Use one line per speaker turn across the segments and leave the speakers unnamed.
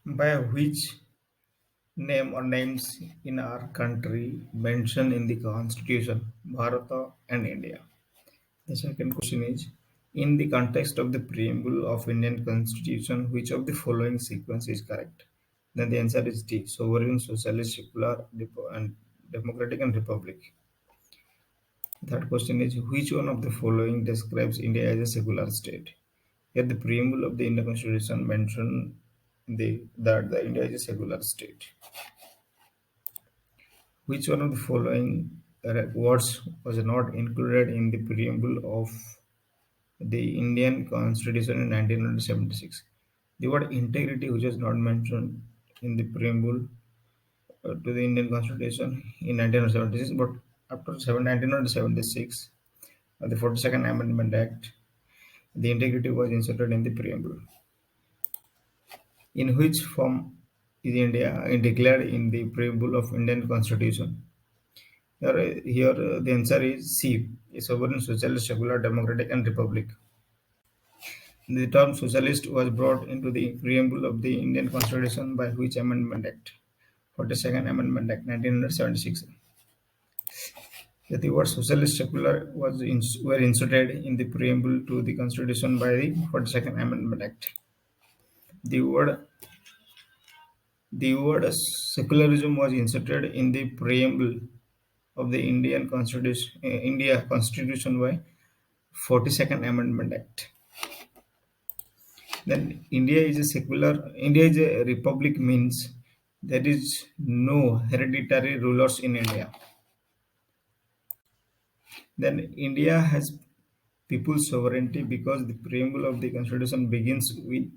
By which name or names in our country mentioned in the Constitution, Bharata and India? The second question is, in the context of the preamble of Indian Constitution, which of the following sequence is correct? Then the answer is D, sovereign, socialist, secular, and democratic and republic. Third question is, which one of the following describes India as a secular state? Here the preamble of the Indian Constitution mentioned that the India is a secular state. Which one of the following words was not included in the preamble of the Indian Constitution in 1976? The word integrity, which was not mentioned in the preamble to the Indian Constitution in 1976, but after 1976, the 42nd Amendment Act, the integrity was inserted in the preamble. In which form is India declared in the preamble of Indian Constitution? Here the answer is C, a sovereign, socialist, secular, democratic, and republic. The term socialist was brought into the preamble of the Indian Constitution by which Amendment Act? 42nd Amendment Act, 1976. The word socialist secular were inserted in the preamble to the Constitution by the 42nd Amendment Act. The word the word secularism was inserted in the preamble of the India Constitution by 42nd Amendment Act. Then India is a republic means there is no hereditary rulers in India. Then India has people's sovereignty because the preamble of the Constitution begins with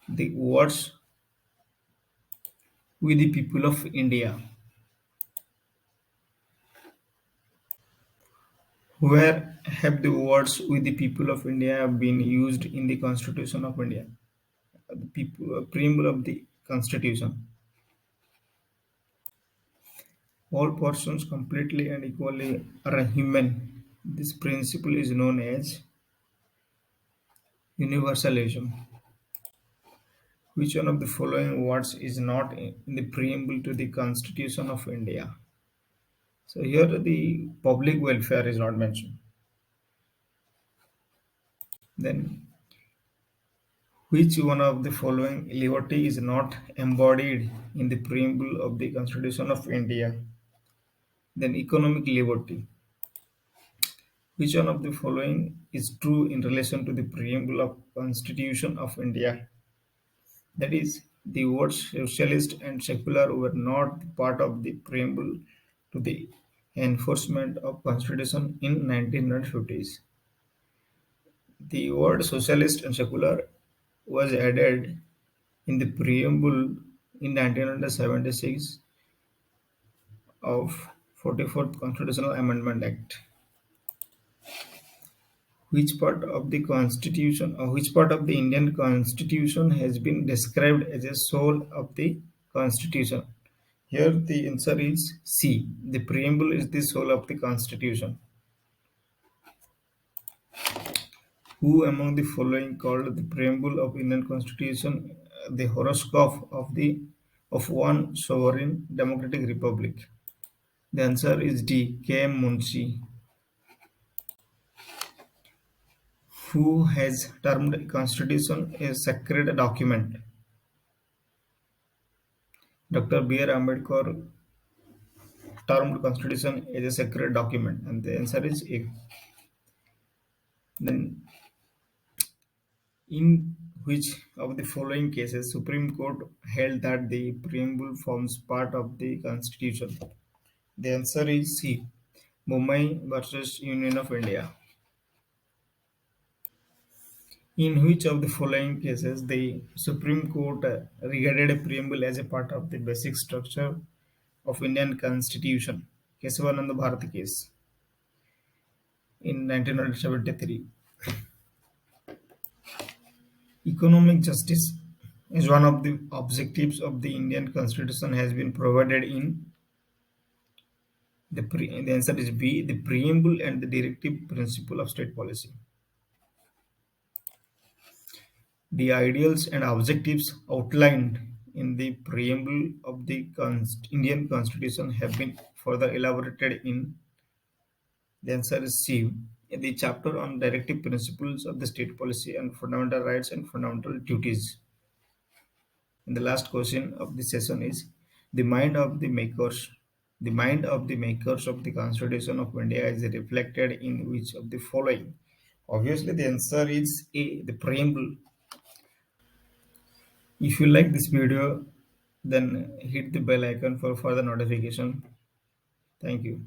the words "We the people of India." Where have the words "We the people of India" been used in the Constitution of India? Preamble of the Constitution. All persons completely and equally are human. This principle is known as universalism. Which one of the following words is not in the preamble to the Constitution of India? So here the public welfare is not mentioned. Then which one of the following liberty is not embodied in the preamble of the Constitution of India? Then economic liberty. Which one of the following is true in relation to the preamble of Constitution of India? That is, the words socialist and secular were not part of the preamble to the enforcement of Constitution in 1950s. The word socialist and secular was added in the preamble in 1976 of 44th Constitutional Amendment Act. Which part of the Indian Constitution has been described as a soul of the Constitution? Here the answer is C. The preamble is the soul of the Constitution. Who among the following called the preamble of Indian Constitution the horoscope of one sovereign democratic republic? The answer is D. K. M. Munshi. Who has termed Constitution a sacred document? Dr. B. R. Ambedkar termed Constitution as a sacred document, and the answer is A. Then, in which of the following cases Supreme Court held that the preamble forms part of the Constitution? The answer is C. Mumbai versus Union of India. In which of the following cases the Supreme Court regarded a preamble as a part of the basic structure of Indian Constitution? Kesavananda Bharati case in 1973. Economic justice is one of the objectives of the Indian Constitution has been provided in the answer is B, the preamble and the directive principle of state policy. The ideals and objectives outlined in the preamble of the Indian Constitution have been further elaborated in the answer is C. In the chapter on directive principles of the state policy and fundamental rights and fundamental duties. And the last question of the session is the mind of the makers. The mind of the makers of the Constitution of India is reflected in which of the following? Obviously, the answer is A, the preamble. If you like this video, then hit the bell icon for further notification. Thank you.